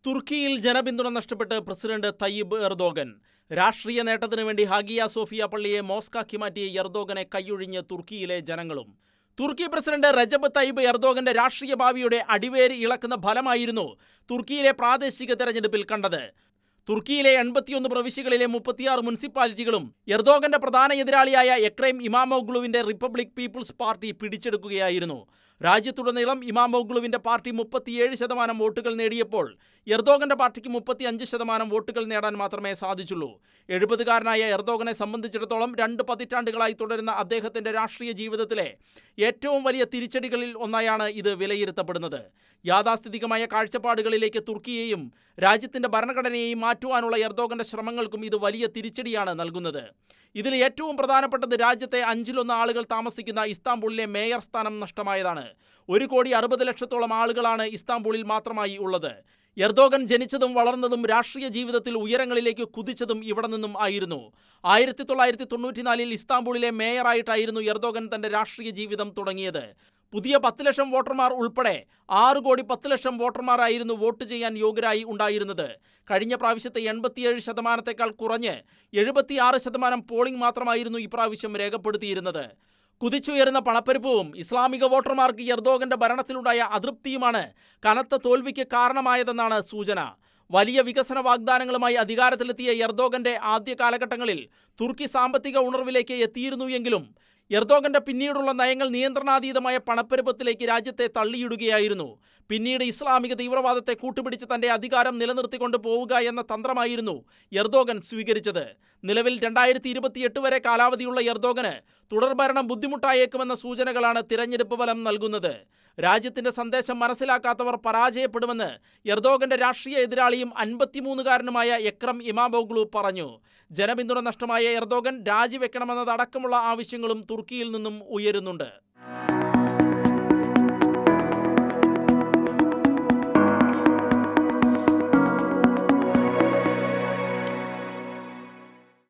തുർക്കിയിൽ ജനപിന്തുണ നഷ്ടപ്പെട്ട് president Tayyip Erdogan. രാഷ്ട്രീയ നേട്ടത്തിനു വേണ്ടി ഹാഗിയ സോഫിയ പള്ളിയെ മോസ്കാക്കി മാറ്റിയ എർദോഗനെ കൈയൊഴിഞ്ഞ് തുർക്കിയിലെ ജനങ്ങളും. തുർക്കി പ്രസിഡന്റ് റജബ് തയ്യിബ് എർദോഗന്റെ രാഷ്ട്രീയ ഭാവിയുടെ അടിവേര് ഇളക്കുന്ന ഫലമായിരുന്നു തുർക്കിയിലെ പ്രാദേശിക തെരഞ്ഞെടുപ്പിൽ കണ്ടത്. തുർക്കിയിലെ 81 പ്രവിശ്യകളിലെ 36 മുനിസിപ്പാലിറ്റികളും എർദോഗന്റെ പ്രധാന എതിരാളിയായ എക്രേം ഇമാമോഗ്ലുവിന്റെ റിപ്പബ്ലിക് പീപ്പിൾസ് പാർട്ടി പിടിച്ചെടുക്കുകയായിരുന്നു. രാജ്യത്തുടനീളം ഇമാമോഗ്ലുവിന്റെ പാർട്ടി 37% വോട്ടുകൾ നേടിയപ്പോൾ എർദോഗന്റെ പാർട്ടിക്ക് 35% വോട്ടുകൾ നേടാൻ മാത്രമേ സാധിച്ചുള്ളൂ. 70-കാരനായ എർദോഗനെ സംബന്ധിച്ചിടത്തോളം 2 പതിറ്റാണ്ടുകളായി തുടരുന്ന അദ്ദേഹത്തിന്റെ രാഷ്ട്രീയ ജീവിതത്തിലെ ഏറ്റവും വലിയ തിരിച്ചടികളിൽ ഒന്നായാണ് ഇത് വിലയിരുത്തപ്പെടുന്നത്. യാഥാസ്ഥിതികമായ കാഴ്ചപ്പാടുകളിലേക്ക് തുർക്കിയെയും രാജ്യത്തിന്റെ ഭരണഘടനയെയും മാറ്റുവാനുള്ള എർദോഗന്റെ ശ്രമങ്ങൾക്കും ഇത് വലിയ തിരിച്ചടിയാണ് നൽകുന്നത്. ഇതിൽ ഏറ്റവും പ്രധാനപ്പെട്ടത് രാജ്യത്തെ 1/5 ആളുകൾ താമസിക്കുന്ന ഇസ്താംബൂളിലെ മേയർ സ്ഥാനം നഷ്ടമായതാണ്. 1,60,00,000 ആളുകളാണ് ഇസ്താംബൂളിൽ മാത്രമായി ഉള്ളത്. എർദോഗൻ ജനിച്ചതും വളർന്നതും രാഷ്ട്രീയ ജീവിതത്തിൽ ഉയരങ്ങളിലേക്ക് കുതിച്ചതും ഇവിടെ നിന്നും ആയിരുന്നു. 1994-ൽ ഇസ്താംബൂളിലെ മേയറായിട്ടായിരുന്നു എർദോഗൻ തന്റെ രാഷ്ട്രീയ ജീവിതം തുടങ്ങിയത്. പുതിയ 10 ലക്ഷം വോട്ടർമാർ ഉൾപ്പെടെ 6,10,00,000 വോട്ടർമാരായിരുന്നു വോട്ട് ചെയ്യാൻ യോഗ്യരായി ഉണ്ടായിരുന്നത്. കഴിഞ്ഞ പ്രാവശ്യത്തെ 87%-ത്തേക്കാൾ കുറഞ്ഞ് 76% പോളിംഗ് മാത്രമായിരുന്നു ഇപ്രാവശ്യം രേഖപ്പെടുത്തിയിരുന്നത്. കുതിച്ചുയരുന്ന പണപ്പെരുപ്പവും ഇസ്ലാമിക വോട്ടർമാർക്ക് എർദോഗന്റെ ഭരണത്തിലുണ്ടായ അതൃപ്തിയുമാണ് കനത്ത തോൽവിക്ക് കാരണമായതെന്നാണ് സൂചന. വലിയ വികസന വാഗ്ദാനങ്ങളുമായി അധികാരത്തിലെത്തിയ എർദോഗന്റെ ആദ്യ കാലഘട്ടങ്ങളിൽ തുർക്കി സാമ്പത്തിക ഉണർവിലേക്ക് എത്തിയിരുന്നു എങ്കിലും എർദോഗന്റെ പിന്നീടുള്ള നയങ്ങൾ നിയന്ത്രണാതീതമായ പണപ്പെരുപ്പത്തിലേക്ക് രാജ്യത്തെ തള്ളിയിടുകയായിരുന്നു. പിന്നീട് ഇസ്ലാമിക തീവ്രവാദത്തെ കൂട്ടുപിടിച്ച് തന്റെ അധികാരം നിലനിർത്തിക്കൊണ്ട് പോവുക എന്ന തന്ത്രമായിരുന്നു എർദോഗൻ സ്വീകരിച്ചത്. നിലവിൽ 2028 വരെ കാലാവധിയുള്ള എർദോഗന് തുടർഭരണം ബുദ്ധിമുട്ടായേക്കുമെന്ന സൂചനകളാണ് തിരഞ്ഞെടുപ്പ് ഫലം നൽകുന്നത്. രാജ്യത്തിന്റെ സന്ദേശം മനസ്സിലാക്കാത്തവർ പരാജയപ്പെടുമെന്ന് എർദോഗന്റെ രാഷ്ട്രീയ എതിരാളിയും 53-കാരനുമായ എക്രം ഇമാമോഗ്ലു പറഞ്ഞു. ജനപിന്തുണ നഷ്ടമായ എർദോഗൻ രാജിവെക്കണമെന്നതടക്കമുള്ള ആവശ്യങ്ങളും തുർക്കിയിൽ നിന്നും ഉയരുന്നുണ്ട്.